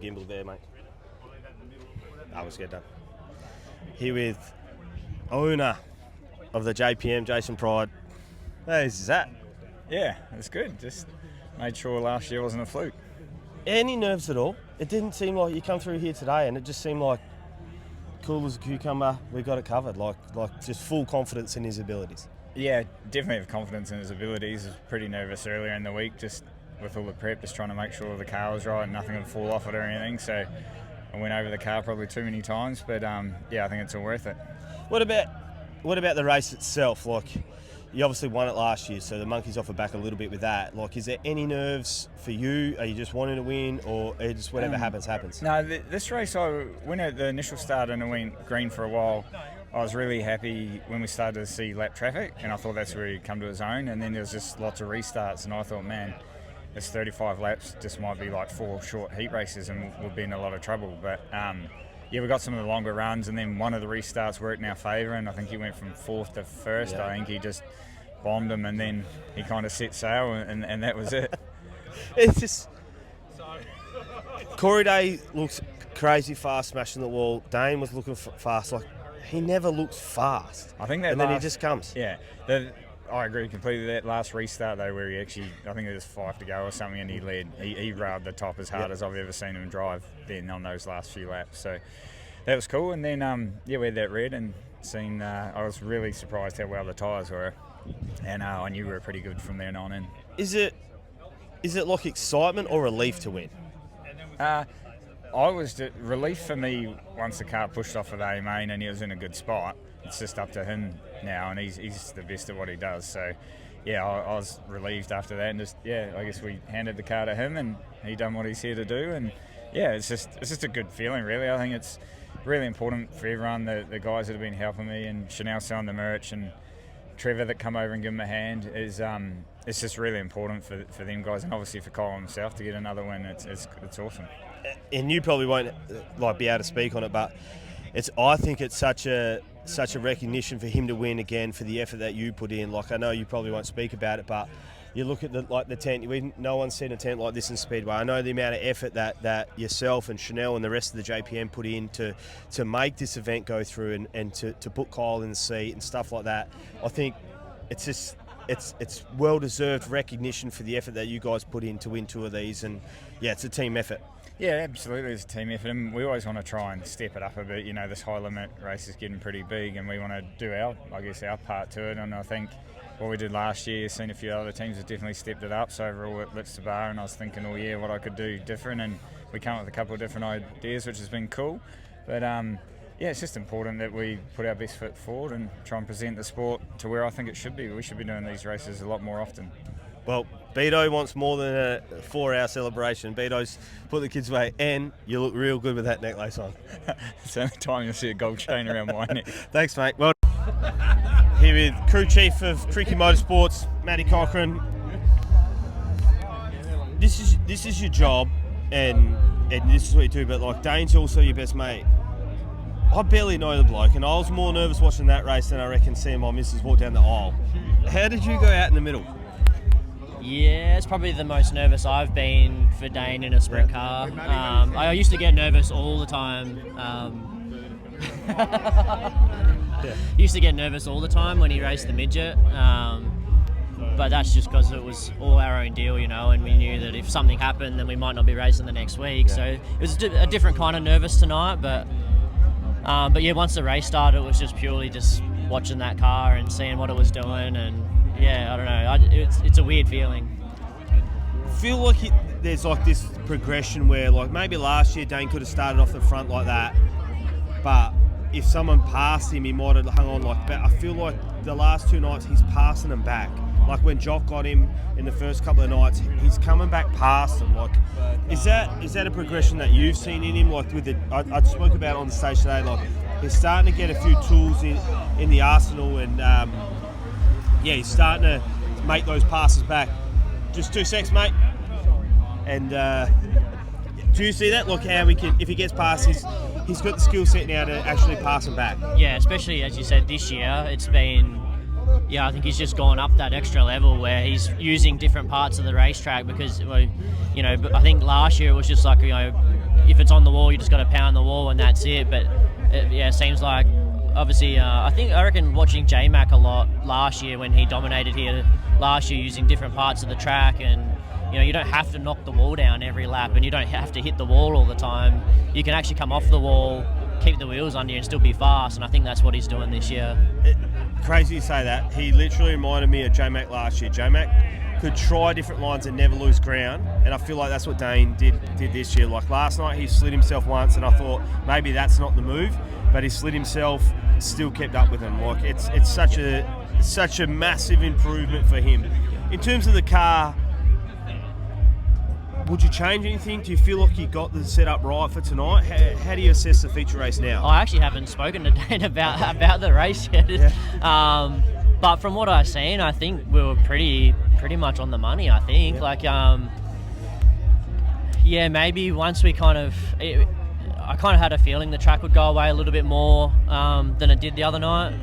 Gimbal there, mate. I was get done. Here with owner of the JPM, Jason Pryde. How's that? Yeah, it's good. Just made sure last year wasn't a fluke. Any nerves at all? It didn't seem like you come through here today and it just seemed like cool as a cucumber, we got it covered. Like just full confidence in his abilities. Yeah, definitely have confidence in his abilities. I was pretty nervous earlier in the week, just with all the prep, just trying to make sure the car was right and nothing would fall off it or anything. So I went over the car probably too many times, but yeah, I think it's all worth it. What about the race itself? Like, you obviously won it last year, so the monkey's off the back a little bit with that. Like, is there any nerves for you? Are you just wanting to win, or just whatever happens? No, this race, when at the initial start and it went green for a while, I was really happy when we started to see lap traffic, and I thought that's where he'd come to his own. And then there was just lots of restarts, and I thought, man, this 35 laps just might be like 4 short heat races, and we'll be in a lot of trouble. But yeah, we got some of the longer runs, and then one of the restarts worked in our favour, and I think he went from 4th to 1st. Yeah. I think he just bombed him, and then he kind of set sail, and that was it. It's just... Corey Day looks crazy fast, smashing the wall. Dane was looking fast. Like, he never looks fast. I think that and then he just comes. Yeah. I agree completely. That last restart, though, where he actually, I think it was 5 to go or something, and he led. He railed the top as hard as I've ever seen him drive then on those last few laps. So that was cool. And then, yeah, we had that red and seen, I was really surprised how well the tyres were. And I knew we were pretty good from then on in. Is it like excitement or relief to win? Relief for me once the car pushed off of the main and he was in a good spot. It's just up to him now, and he's the best at what he does. So, yeah, I was relieved after that, and just, yeah, I guess we handed the car to him, and he done what he's here to do, and yeah, it's just a good feeling, really. I think it's really important for everyone, the guys that have been helping me, and Chanel selling the merch, and Trevor that come over and give him a hand is it's just really important for them guys, and obviously for Callum himself to get another win. It's awesome. And you probably won't be able to speak on it, but I think it's such a recognition for him to win again for the effort that you put in. Like, I know you probably won't speak about it, but you look at the tent. No one's seen a tent like this in Speedway. I know the amount of effort that yourself and Chanel and the rest of the JPM put in to make this event go through and to put Kyle in the seat and stuff like that. I think it's well-deserved recognition for the effort that you guys put in to win 2 of these, and yeah, it's a team effort. Yeah, absolutely, it's a team effort, and we always want to try and step it up a bit. You know, this high limit race is getting pretty big, and we want to do our part to it. And I think what we did last year, seen a few other teams have definitely stepped it up. So overall, it lifts the bar, and I was thinking, oh yeah, what I could do different, and we come up with a couple of different ideas, which has been cool. But yeah, it's just important that we put our best foot forward and try and present the sport to where I think it should be. We should be doing these races a lot more often. Well, Beto wants more than a 4-hour celebration. Beto's put the kids away, and you look real good with that necklace on. It's the only time you'll see a gold chain around my neck. Thanks, mate. Well, here with crew chief of Crickety Motorsports, Matty Cochrane. This is your job, and this is what you do. But like, Dane's also your best mate. I barely know the bloke, and I was more nervous watching that race than I reckon seeing my missus walk down the aisle. How did you go out in the middle? Yeah, it's probably the most nervous I've been for Dane in a sprint car. I used to get nervous all the time. Used to get nervous all the time when he raced the midget. But that's just because it was all our own deal, you know, and we knew that if something happened, then we might not be racing the next week. Yeah. So it was a different kind of nervous tonight. But yeah, once the race started, it was just purely just watching that car and seeing what it was doing, and yeah, I don't know. It's a weird feeling. I feel like there's like this progression where, like, maybe last year Dane could have started off the front like that, but if someone passed him, he might have hung on like that. I feel like the last 2 nights he's passing them back. Like when Jock got him in the first couple of nights, he's coming back past him. Like, is that a progression that you've seen in him? Like with I spoke about it on the stage today. Like, he's starting to get a few tools in the arsenal, and yeah, he's starting to make those passes back. Just 2 secs, mate. And do you see that? Look how we can, if he gets past, he's got the skill set now to actually pass him back. Yeah, especially as you said, this year it's been. Yeah, I think he's just gone up that extra level where he's using different parts of the racetrack because, well, you know, I think last year it was just like, you know, if it's on the wall, you just got to pound the wall and that's it. But it seems like obviously I reckon watching J-Mac a lot last year when he dominated here last year using different parts of the track, and you don't have to knock the wall down every lap, and you don't have to hit the wall all the time. You can actually come off the wall, keep the wheels under you and still be fast, and I think that's what he's doing this year. Crazy you say that. He literally reminded me of J-Mac last year. J-Mac could try different lines and never lose ground, and I feel like that's what Dane did this year. Like last night he slid himself once and I thought maybe that's not the move, but he slid himself, still kept up with him. Like it's such a massive improvement for him. In terms of the car, would you change anything? Do you feel like you got the setup right for tonight? How do you assess the feature race now? I actually haven't spoken to Dane about the race yet. Yeah. But from what I've seen, I think we were pretty much on the money. I think maybe once we I kind of had a feeling the track would go away a little bit more than it did the other night.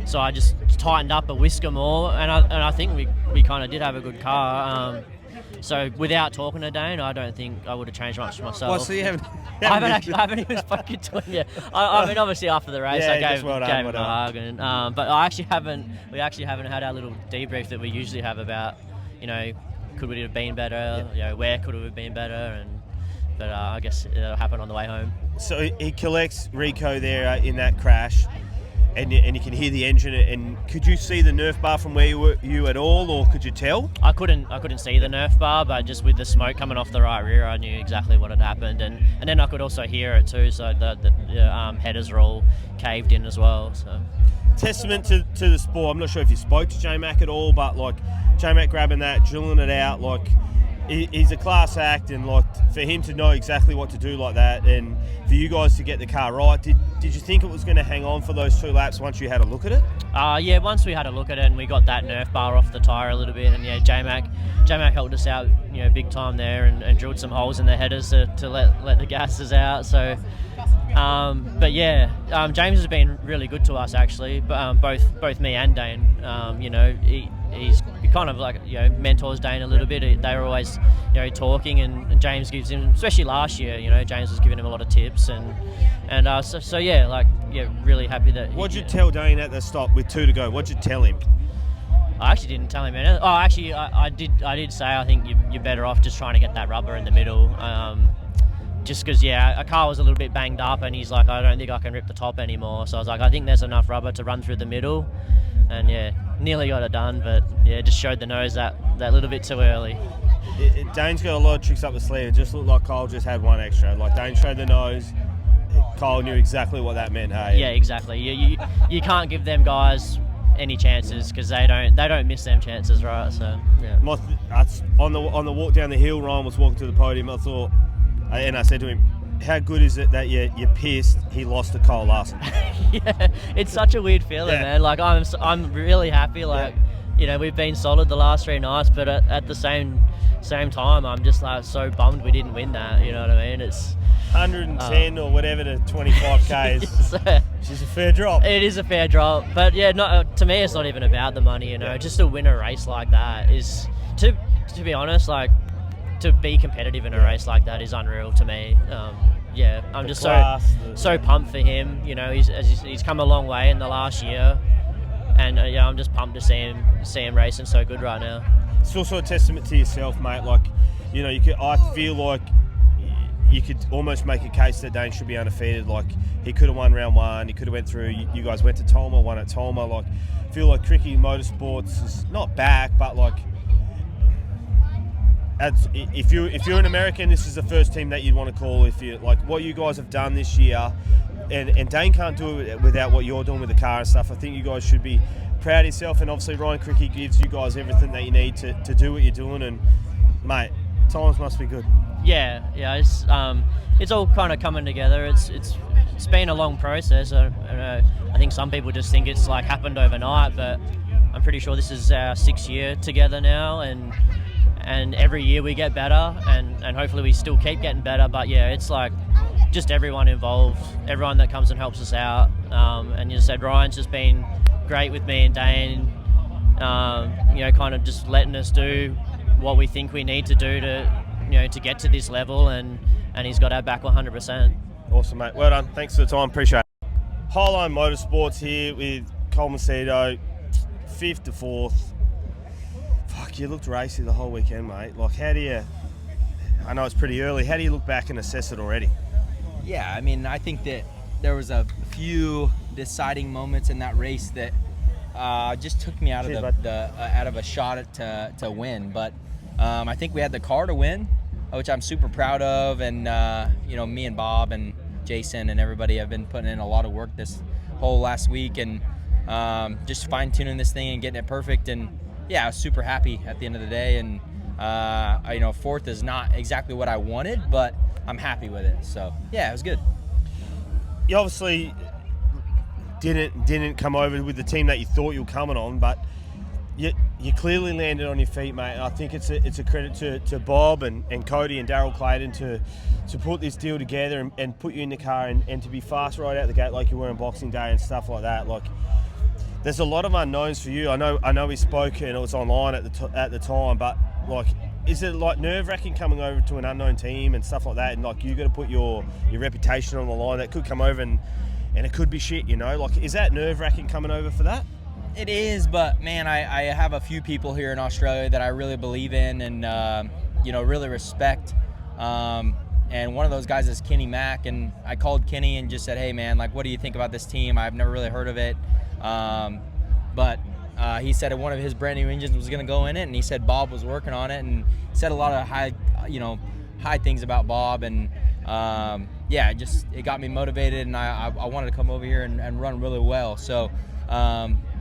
So I just tightened up a whisker more, and I think we kind of did have a good car. So without talking to Dane, I don't think I would have changed much myself. Well, so you haven't I haven't even spoken to him yet. I mean, obviously after the race, I gave him a hug, but we actually haven't had our little debrief that we usually have about, could we have been better? Where could we have been better? But I guess it'll happen on the way home. So he collects Rico there in that crash, and you can hear the engine. And could you see the Nerf bar from where you at all, or could you tell? I couldn't see the Nerf bar, but just with the smoke coming off the right rear, I knew exactly what had happened, and then I could also hear it too. So the headers are all caved in as well. So testament to the sport. I'm not sure if you spoke to J-Mac at all, but like J-Mac grabbing that, drilling it out, like he's a class act, and like for him to know exactly what to do like that, and for you guys to get the car right, did you think it was going to hang on for those 2 laps once you had a look at it? Yeah, once we had a look at it and we got that Nerf bar off the tyre a little bit, and J-Mac helped us out, big time there, and drilled some holes in the headers to let the gases out. So, but yeah, James has been really good to us actually, both me and Dane. He's kind of like mentors Dane a little bit. They were always talking, and James gives him, especially last year, James was giving him a lot of tips, and really happy that. What'd you tell Dane at the stop with 2 to go? What'd you tell him? I actually didn't tell him anything. Oh, actually, I did say I think you're better off just trying to get that rubber in the middle. Just because, a car was a little bit banged up, and he's like, I don't think I can rip the top anymore. So I was like, I think there's enough rubber to run through the middle. And nearly got it done, but just showed the nose that little bit too early. Dane's got a lot of tricks up the sleeve. It just looked like Cole just had one extra. Like Dane showed the nose, Cole knew exactly what that meant. Hey. Yeah, exactly. You can't give them guys any chances because they don't miss them chances, right? So on the walk down the hill, Ryan was walking to the podium. I thought, and I said to him, how good is it that you're pissed he lost to Cole Larson? Yeah, it's such a weird feeling, man. Like I'm really happy. Like we've been solid the last 3 nights, but at the same time, I'm just like so bummed we didn't win that. You know what I mean? It's 110 or whatever to 25 Ks. It's just a fair drop. It is a fair drop, but to me, it's not even about the money. Just to win a race like that is, to be honest, like to be competitive in a race like that is unreal to me. I'm just so pumped for him. He's come a long way in the last year, and I'm just pumped to see him racing so good right now. It's also a testament to yourself, mate. Like, I feel like you could almost make a case that Dane should be undefeated. Like, he could have won round 1. He could have went through. You guys went to Tolma, won at Tolma. Like, I feel like Crickety Motorsports is not back, but like. If you're an American, this is the first team that you'd want to call. If you like what you guys have done this year, and Dane can't do it without what you're doing with the car and stuff. I think you guys should be proud of yourself, and obviously Ryan Krikke gives you guys everything that you need to do what you're doing. And mate, times must be good. Yeah, it's all kind of coming together. It's been a long process. I think some people just think it's like happened overnight, but I'm pretty sure this is our 6th year together now, and every year we get better, and hopefully we still keep getting better. But it's like just everyone involved, everyone that comes and helps us out. And you said Ryan's just been great with me and Dane, kind of just letting us do what we think we need to do to get to this level, and and he's got our back 100%. Awesome, mate. Well done. Thanks for the time. Appreciate it. Highline Motorsports here with Callum Macedo, 5th to 4th. Fuck, you looked racy the whole weekend, mate. Like, how do you... I know it's pretty early. How do you look back and assess it already? Yeah, I mean, I think that there was a few deciding moments in that race that just took me out of out of a shot at, to win. But I think we had the car to win, which I'm super proud of. And you know, me and Bob and Jason and everybody have been putting in a lot of work this whole last week, and just fine-tuning this thing and getting it perfect. And yeah, I was super happy at the end of the day. And you know, 4th is not exactly what I wanted, but I'm happy with it. So yeah, it was good. You obviously didn't come over with the team that you thought you were coming on, but you clearly landed on your feet, mate. And I think it's a credit to Bob and Cody and Daryl Clayton to put this deal together and put you in the car and to be fast right out the gate like you were on Boxing Day and stuff like that. Like, there's a lot of unknowns for you. I know we spoke and it was online at the time, but like, is it like nerve-wracking coming over to an unknown team and stuff like that, and like you got to put your reputation on the line? That could come over and it could be shit, you know? Like, is that nerve-wracking coming over for that? It is, but man, I have a few people here in Australia that I really believe in and you know, really respect. And one of those guys is Kenny Mack, and I called Kenny and just said, hey man, like, what do you think about this team? I've never really heard of it. But he said one of his brand new engines was going to go in it, and he said Bob was working on it, and said a lot of high things about Bob. And yeah, it got me motivated, and I wanted to come over here and run really well. So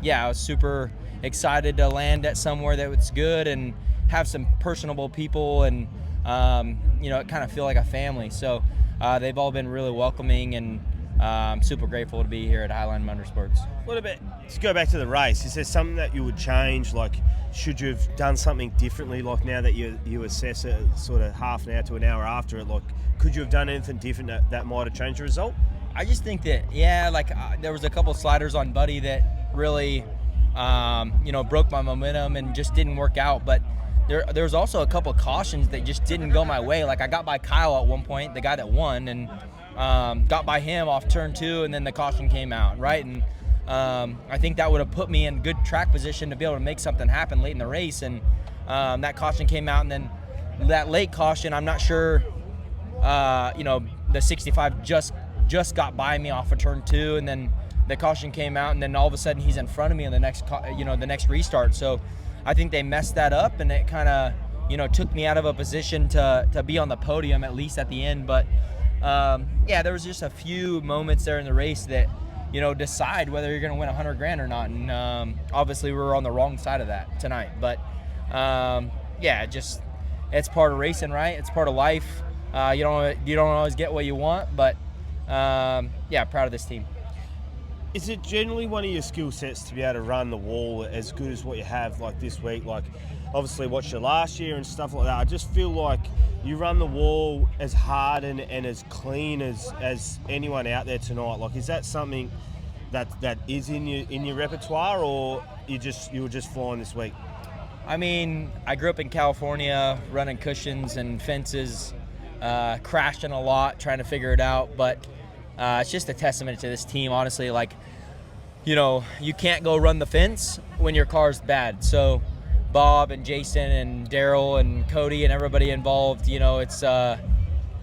yeah, I was super excited to land at somewhere that was good and have some personable people, and you know, it kind of feel like a family. So they've all been really welcoming, and I'm super grateful to be here at Highline Motorsports. What about, let's go back to the race. Is there something that you would change? Like, should you have done something differently? Like, now that you assess it sort of half an hour to an hour after it, like, could you have done anything different that might have changed the result? I just think that, yeah, like there was a couple sliders on Buddy that really, you know, broke my momentum and just didn't work out. But there was also a couple cautions that just didn't go my way. Like, I got by Kyle at one point, the guy that won, and got by him off turn 2, and then the caution came out, right? And I think that would have put me in good track position to be able to make something happen late in the race. And that caution came out, and then that late caution, I'm not sure, you know, the 65 just got by me off of turn 2, and then the caution came out, and then all of a sudden he's in front of me in the next restart. So I think they messed that up, and it kind of, you know, took me out of a position to be on the podium at least at the end. But yeah, there was just a few moments there in the race that, you know, decide whether you're going to win $100,000 or not. And obviously we were on the wrong side of that tonight. But yeah, it's part of racing, right? It's part of life. You don't always get what you want, but yeah, proud of this team. Is it generally one of your skill sets to be able to run the wall as good as what you have like this week? Like, obviously watched you last year and stuff like that. I just feel like you run the wall as hard and as clean as anyone out there tonight. Like, is that something that is in your repertoire, or you were just flying this week? I mean, I grew up in California running cushions and fences, crashing a lot, trying to figure it out. But it's just a testament to this team, honestly. Like, you know, you can't go run the fence when your car's bad. So Bob and Jason and Daryl and Cody and everybody involved, you know, it's,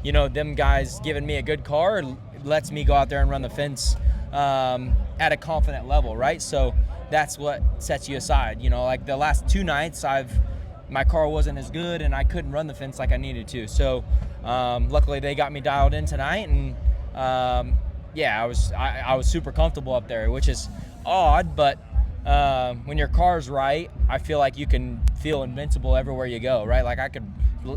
you know, them guys giving me a good car lets me go out there and run the fence at a confident level, right? So that's what sets you aside. You know, like the last 2 nights, my car wasn't as good and I couldn't run the fence like I needed to. So luckily they got me dialed in tonight, and yeah, I was super comfortable up there, which is odd, but when your car's right, I feel like you can feel invincible everywhere you go, right? Like, I could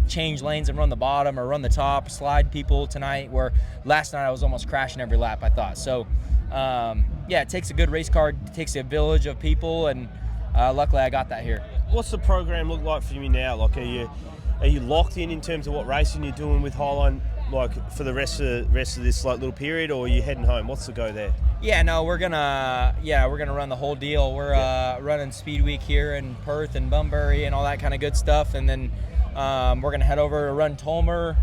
change lanes and run the bottom or run the top, slide people tonight, where last night I was almost crashing every lap, I thought. So yeah, it takes a good race car, it takes a village of people, and luckily I got that here. What's the program look like for you now? Like, are you locked in terms of what racing you're doing with Highline, like, for the rest of this like little period, or are you heading home? What's the go there? Yeah, no, we're gonna run the whole deal. We're running Speed Week here in Perth and Bunbury and all that kind of good stuff, and then we're gonna head over to run Tolmer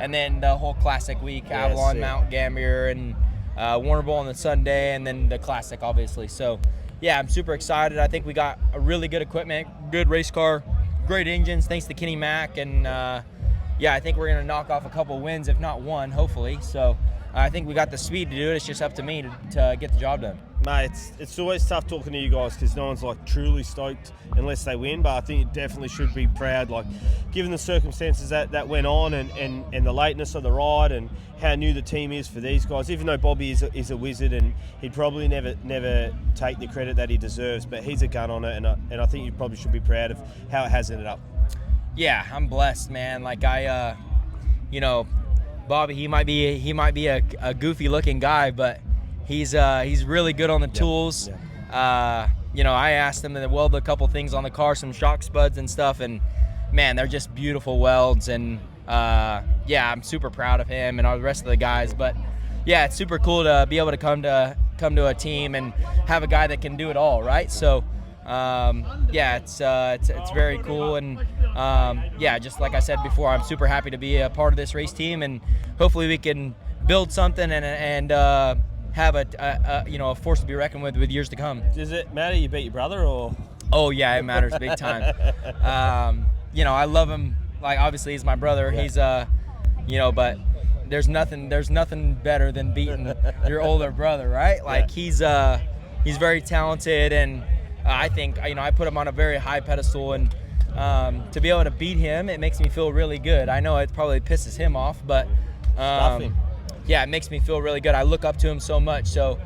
and then the whole Classic week, Avalon, Mount Gambier, and Warner Bowl on the Sunday, and then the Classic, obviously. So, yeah, I'm super excited. I think we got a really good equipment, good race car, great engines, thanks to Kenny Mack, and yeah, I think we're going to knock off a couple wins, if not one, hopefully. So I think we got the speed to do it. It's just up to me to get the job done. Mate, it's always tough talking to you guys because no one's like truly stoked unless they win, but I think you definitely should be proud, like given the circumstances that went on and the lateness of the ride and how new the team is for these guys. Even though Bobby is a wizard and he'd probably never take the credit that he deserves, but he's a gun on it, and I think you probably should be proud of how it has ended up. Yeah, I'm blessed, man. Like you know, Bobby, he might be a goofy looking guy, but he's really good on the tools. You know, I asked him to weld a couple things on the car, some shock spuds and stuff, and man, they're just beautiful welds. And yeah, I'm super proud of him and all the rest of the guys. But yeah, it's super cool to be able to come to a team and have a guy that can do it all, right? So yeah, it's very cool. And yeah, just like I said before, I'm super happy to be a part of this race team, and hopefully we can build something and have a force to be reckoned with years to come. Does it matter you beat your brother, or? Oh yeah, it matters big time. You know, I love him. Like, obviously he's my brother. He's you know, but there's nothing better than beating your older brother, right? Like he's very talented, and I think, you know, I put him on a very high pedestal, and to be able to beat him, it makes me feel really good. I know it probably pisses him off, but yeah, it makes me feel really good. I look up to him so much, so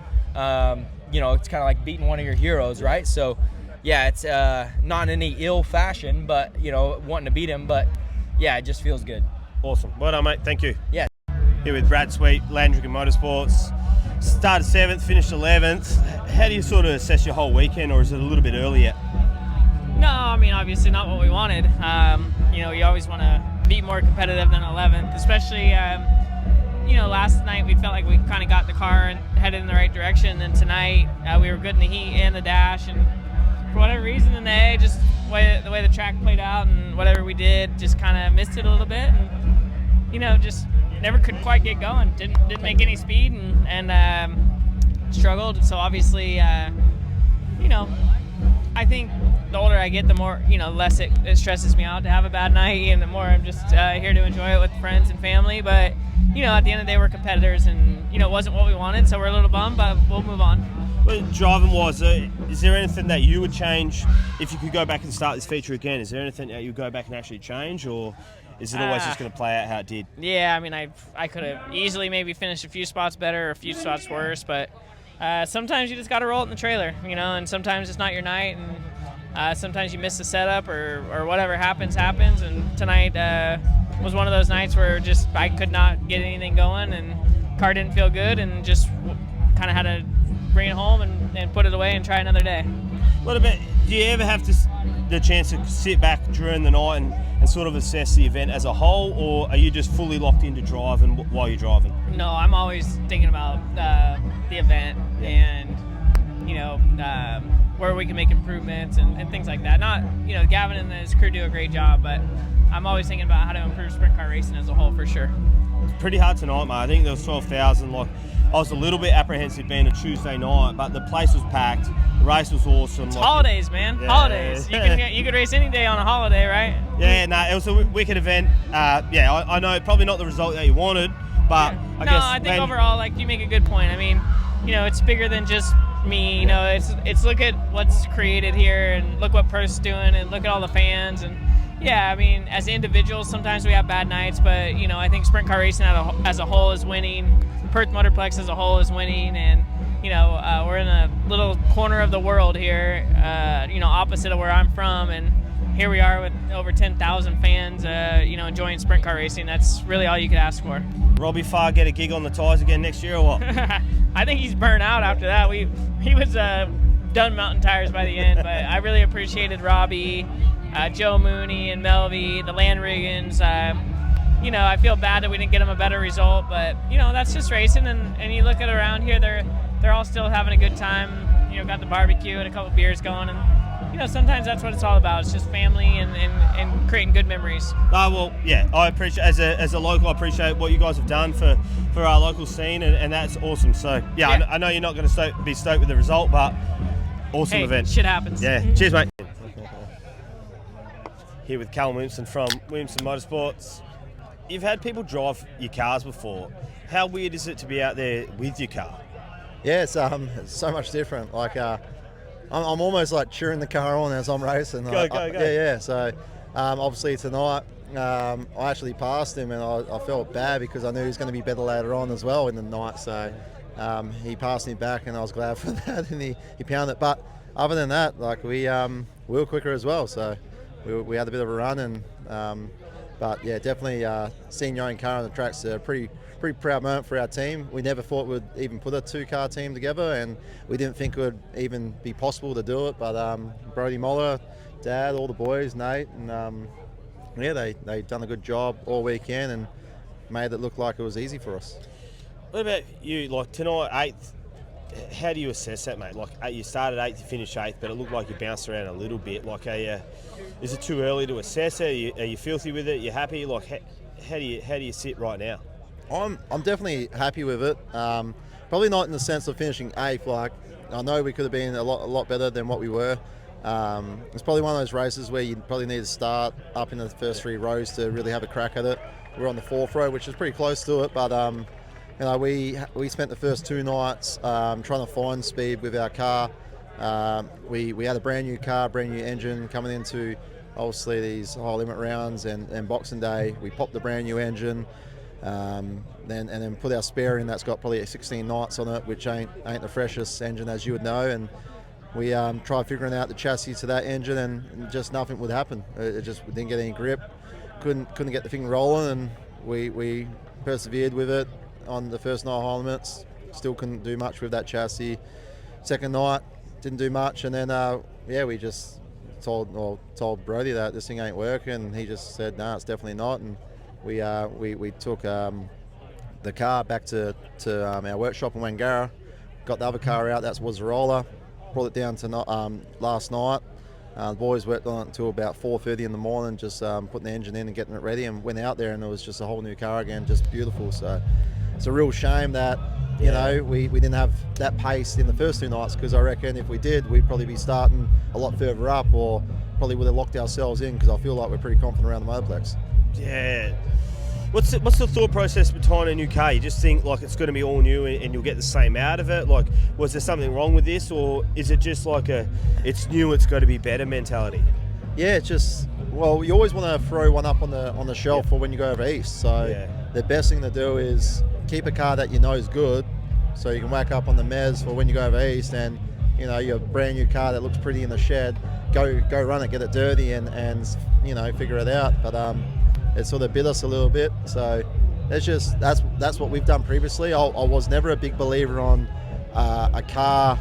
you know, it's kind of like beating one of your heroes, right? So yeah, it's not in any ill fashion, but, you know, wanting to beat him, but yeah, it just feels good. Awesome. Well done, mate. Thank you. Yeah. Here with Brad Sweet, Landrigan Motorsports. Started 7th, finished 11th. How do you sort of assess your whole weekend, or is it a little bit early yet? No, I mean, obviously not what we wanted. You know, you always want to be more competitive than 11th, especially, you know, last night we felt like we kind of got the car and headed in the right direction. And tonight we were good in the heat and the dash, and for whatever reason in the A, just the way the track played out and whatever we did, just kind of missed it a little bit, and, you know, just never could quite get going. Didn't make any speed, and struggled. So obviously, you know, I think the older I get, the more, you know, less it stresses me out to have a bad night, and the more I'm just here to enjoy it with friends and family. But, you know, at the end of the day, we're competitors, and, you know, it wasn't what we wanted, so we're a little bummed, but we'll move on. Well, driving-wise, is there anything that you would change if you could go back and start this feature again? Is there anything that you would go back and actually change, or is it always just going to play out how it did? Yeah, I mean, I could have easily maybe finished a few spots better or a few spots worse, but sometimes you just got to roll it in the trailer, you know, and sometimes it's not your night, and sometimes you miss the setup or whatever happens, and tonight was one of those nights where just I could not get anything going, and car didn't feel good, and just kind of had to bring it home and put it away and try another day. What about, do you ever have the chance to sit back during the night and sort of assess the event as a whole, or are you just fully locked into driving while you're driving? No, I'm always thinking about the event and, you know, where we can make improvements and things like that. Not, you know, Gavin and his crew do a great job, but I'm always thinking about how to improve sprint car racing as a whole, for sure. It's pretty hard tonight, mate. I think there was 12,000. Like, I was a little bit apprehensive being a Tuesday night, but the place was packed. The race was awesome. It's holidays, man. Yeah. Holidays. You could race any day on a holiday, right? Yeah, no, it was a wicked event. Yeah, I know probably not the result that you wanted, but yeah. I think overall, like, you make a good point. I mean, you know, it's bigger than just me. You know, it's look at what's created here, and look what Perth's doing, and look at all the fans. And yeah, I mean, as individuals, sometimes we have bad nights, but, you know, I think sprint car racing as a whole is winning. Perth Motorplex as a whole is winning, and, you know, we're in a little corner of the world here, you know, opposite of where I'm from, and here we are with over 10,000 fans, you know, enjoying sprint car racing. That's really all you could ask for. Robbie Farr get a gig on the tyres again next year, or what? I think he's burnt out after that. He was done mountain tires by the end, but I really appreciated Robbie, Joe Mooney and Melvy, the Landrigans. You know, I feel bad that we didn't get them a better result, but, you know, that's just racing, and you look at around here, they're all still having a good time. You know, got the barbecue and a couple beers going, and sometimes that's what it's all about. It's just family and creating good memories. Well, yeah, I appreciate as a local. I appreciate what you guys have done for our local scene, and that's awesome. So yeah. I know you're not going to be stoked with the result, but awesome event. Shit happens. Yeah, cheers, mate. Here with Callum Williamson from Williamson Motorsports. You've had people drive your cars before. How weird is it to be out there with your car? Yeah, it's so much different. Like I'm almost like cheering the car on as I'm racing. Go. Yeah. So obviously tonight I actually passed him, and I felt bad because I knew he was going to be better later on as well in the night. So he passed me back, and I was glad for that, and he pounded it. But other than that, like we were quicker as well. So we had a bit of a run, and but yeah, definitely seeing your own car on the track's a pretty proud moment for our team. We never thought we'd even put a 2-car team together, and we didn't think it would even be possible to do it. But Brody Moller, Dad, all the boys, Nate, and they done a good job all weekend and made it look like it was easy for us. What about you? Like tonight, 8th. How do you assess that, mate? Like you started 8th, you finished 8th, but it looked like you bounced around a little bit. Like, is it too early to assess it? Are you filthy with it? You happy? Like, how do you sit right now? I'm definitely happy with it. Probably not in the sense of finishing 8th. Like, I know we could have been a lot better than what we were. It's probably one of those races where you probably need to start up in the first 3 rows to really have a crack at it. We're on the 4th row, which is pretty close to it, but we spent the first 2 nights trying to find speed with our car. We had a brand new car, brand new engine coming into obviously these high limit rounds and Boxing Day. We popped the brand new engine, then put our spare in that's got probably 16 nights on it, which ain't the freshest engine, as you would know. And we tried figuring out the chassis to that engine, and just nothing would happen. It just didn't get any grip. Couldn't get the thing rolling, and we persevered with it on the first night high limits. Still couldn't do much with that chassis. Second night didn't do much, and then we just told Brody that this thing ain't working, and he just said no, it's definitely not. And we took the car back to our workshop in Wangara, got the other car out, that was the roller, brought it down to last night. The boys worked on it until about 4:30 in the morning, just putting the engine in and getting it ready, and went out there and it was just a whole new car again, just beautiful. So it's a real shame that we didn't have that pace in the first 2 nights, because I reckon if we did, we'd probably be starting a lot further up, or probably would have locked ourselves in, because I feel like we're pretty confident around the Motorplex. Yeah. What's the thought process behind a new car? You just think like it's going to be all new and you'll get the same out of it? Like, was there something wrong with this, or is it just like it's new, it's got to be better mentality? Yeah, it's just, well, you always want to throw one up on the shelf for when you go over east. So the best thing to do is keep a car that you know is good, so you can whack up on the mez for when you go over east, and your brand new car that looks pretty in the shed, go run it, get it dirty, and figure it out. But it sort of bit us a little bit, so that's what we've done previously. I was never a big believer on a car,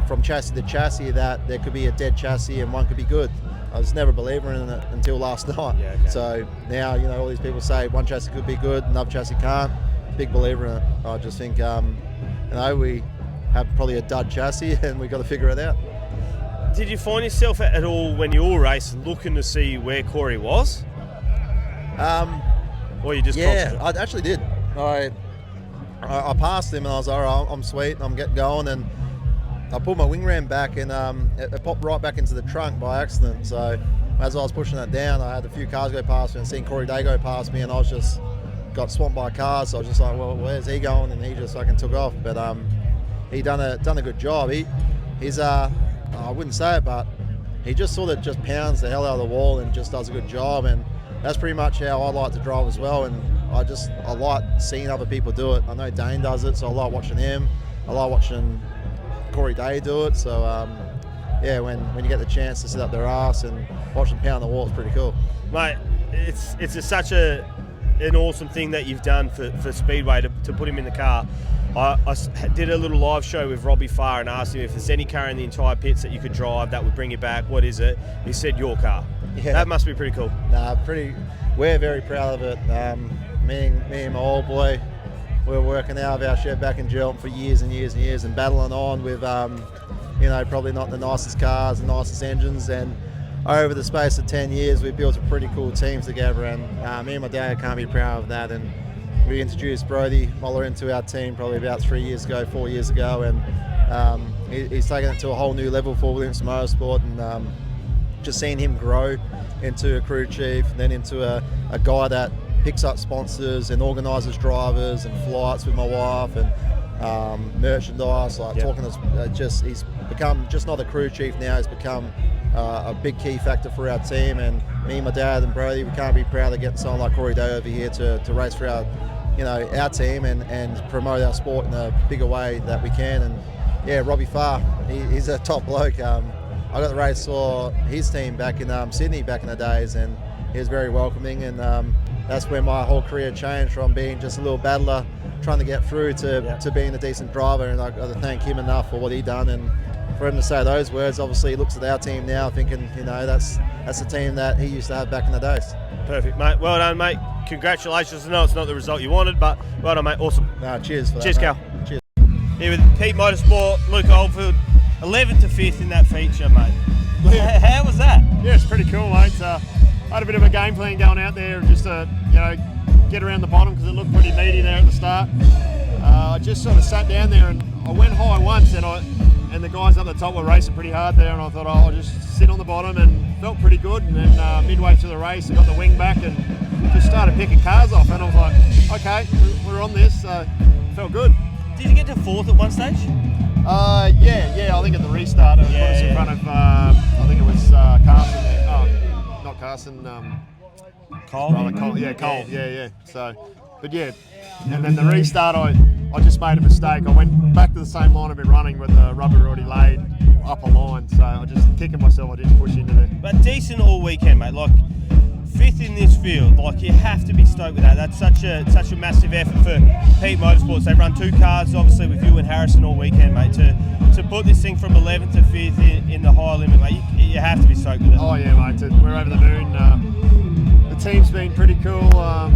from chassis to chassis, that there could be a dead chassis and one could be good. I was never a believer in it until last night. Yeah, okay. So now all these people say one chassis could be good, another chassis can't. Big believer in it. I just think we have probably a dud chassis and we got to figure it out. Did you find yourself at all when you were racing looking to see where Corey was? Or you just I actually did. I passed him and I was like, all right, I'm sweet, I'm getting going, and I pulled my wing ram back and it popped right back into the trunk by accident. So as I was pushing that down, I had a few cars go past me and seen Corey Day go past me, and I was just got swamped by cars. So I was just like, well, where's he going? And he just fucking took off. But he done a good job. He's I wouldn't say it, but he just sort of just pounds the hell out of the wall and just does a good job. And that's pretty much how I like to drive as well. And I like seeing other people do it. I know Dane does it, so I like watching him. I like watching Corey Day do it. So when you get the chance to sit up their ass and watch them pound the wall, it's pretty cool. Mate, it's such an awesome thing that you've done for Speedway to put him in the car. I did a little live show with Robbie Farr and asked him if there's any car in the entire pits that you could drive that would bring you back. What is it? He said your car. Yeah. That must be pretty cool. We're very proud of it. Me and my old boy, we were working out of our shed back in Geraldton for years and years and years, and battling on with, you know, probably not the nicest cars and nicest engines. And over the space of 10 years, we built a pretty cool team together. And me and my dad can't be proud of that. And we introduced Brody Moller into our team probably about 4 years ago, and he's taken it to a whole new level for Williamson Motorsport, and just seeing him grow into a crew chief, and then into a guy that picks up sponsors and organises drivers and flights with my wife, and merchandise, like talking to he's become just not a crew chief now, he's become a big key factor for our team. And me, my dad and Brody, we can't be proud of getting someone like Corey Day over here to race for our, you know, our team and promote our sport in a bigger way that we can. And yeah, Robbie Farr, he's a top bloke. I got the race for his team back in Sydney back in the days, and he was very welcoming, and that's where my whole career changed, from being just a little battler trying to get through to being a decent driver. And I got to thank him enough for what he done, and for him to say those words. Obviously he looks at our team now thinking, you know, that's the team that he used to have back in the days. Perfect, mate. Well done, mate. Congratulations. I know it's not the result you wanted, but well done, mate. Awesome. No, cheers for that. Cheers, mate. Cal. Cheers. Here with Peet Motorsport, Luke Oldfield, 11th to 5th in that feature, mate. How was that? Yeah, it's pretty cool, mate. I had a bit of a game plan going out there, just to, you know, get around the bottom, because it looked pretty meaty there at the start. I just sort of sat down there, and I went high once, and the guys up the top were racing pretty hard there, and I thought, I'll just sit on the bottom, and felt pretty good. And then midway through the race, I got the wing back and just started picking cars off, and I was like, okay, we're on this. Felt good. Did you get to 4th at one stage? Yeah. I think at the restart, it was in front of, I think it was Carson there. Oh, not Carson. Cole? Cole. Yeah, Cole. Yeah. So, but yeah, and then the restart, I just made a mistake. I went back to the same line I've been running with the rubber already laid up a line. So I just kicking myself. I didn't push into there. But decent all weekend, mate. Like 5th in this field, like you have to be stoked with that. That's such a massive effort for Peet Motorsports. They've run 2 cars, obviously, with you and Harrison all weekend, mate. To put this thing from 11th to 5th in the high limit, mate, you have to be stoked with it. Oh yeah, mate. We're over the moon. The team's been pretty cool,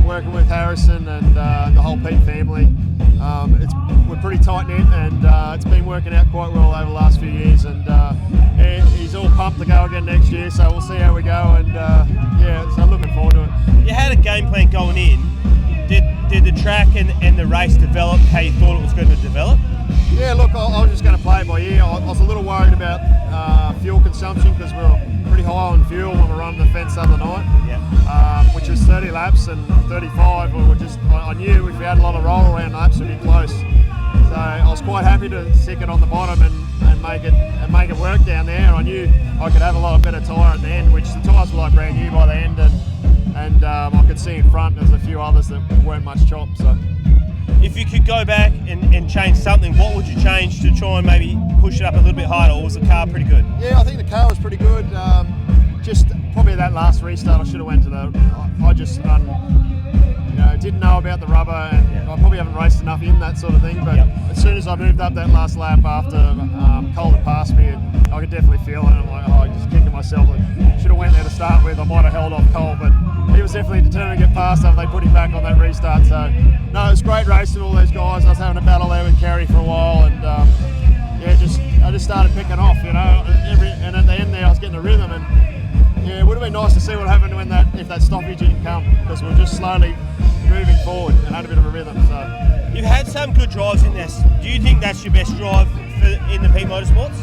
working with Harrison and the whole Peet family. We're pretty tight knit, and it's been working out quite well over the last few years. And he's all pumped to go again next year, so we'll see how we go. And so I'm looking forward to it. You had a game plan going in. Did the track and the race develop how you thought it was going to develop? Yeah, look, I was just going to play it by ear. I was a little worried about fuel consumption, because we were pretty high on fuel when we were running the fence the other night, which was 30 laps and 35. I knew if we had a lot of roll around laps, we'd be close. So I was quite happy to stick it on the bottom and make it work down there. I knew I could have a lot better tyre at the end, which the tyres were like brand new by the end, and I could see in front there's a few others that weren't much chop. So if you could go back and change something, what would you change to try and maybe push it up a little bit harder, or was the car pretty good? Yeah, I think the car was pretty good. Just probably that last restart, I should have went to I just didn't know about the rubber, and I probably haven't raced enough in that sort of thing. But as soon as I moved up that last lap after Cole had passed me, I could definitely feel it. And I'm like, just kicking myself. I should have went there to start with. I might have held off Cole, but he was definitely determined to get past after they put him back on that restart. So no, it was great racing all those guys. I was having a battle there with Kerry for a while, and I just started picking off, and at the end there I was getting a rhythm, and it would have been nice to see what happened if that stoppage didn't come, because we were just slowly moving forward and had a bit of a rhythm. So you've had some good drives in this. Do you think that's your best drive in the Peet Motorsports?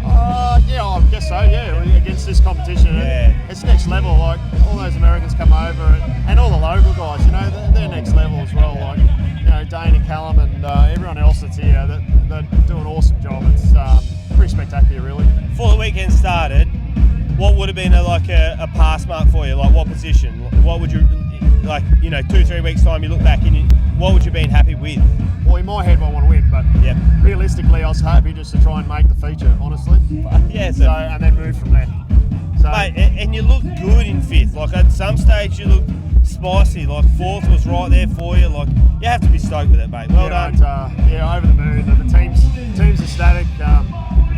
I guess so. Yeah, against this competition, it's next level. Like all those Americans come over, and all the local guys, they're next level as well. Like Dane and Callum and everyone else that's here, they do an awesome job. It's pretty spectacular, really. Before the weekend started, what would have been a pass mark for you? Like what position? What would you 2-3 weeks time you look back and what would you been happy with? Well, in my head I want to win, but realistically I was happy just to try and make the feature, honestly. And then move from there. So, mate, and you look good in 5th. Like at some stage you look spicy. Like 4th was right there for you. Like you have to be stoked with it, mate. Well done. Over the moon. The team's ecstatic.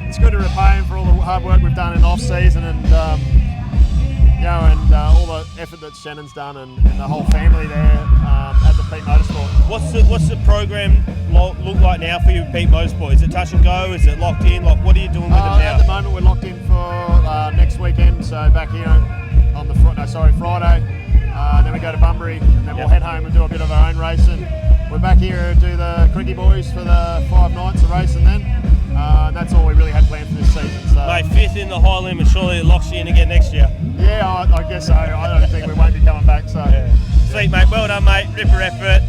It's good to repay him for all the hard work we've done in off season, and and all the effort that Shannon's done and the whole family there at the Peet Motorsport. What's the program look like now for you at Peet Motorsport? Is it touch and go? Is it locked in? Like, what are you doing with it now? At the moment, we're locked in for next weekend. So back here on the Friday. Then we go to Bunbury, and then we'll head home and do a bit of our own racing. We're back here to do the Crickety boys for the 5 nights of racing then. And that's all we really had planned for this season. So. Mate, 5th in the Highline, and surely it locks you in again next year. Yeah, I guess so. I don't think we won't be coming back. So. Yeah. Sweet, mate. Well done, mate. Ripper effort.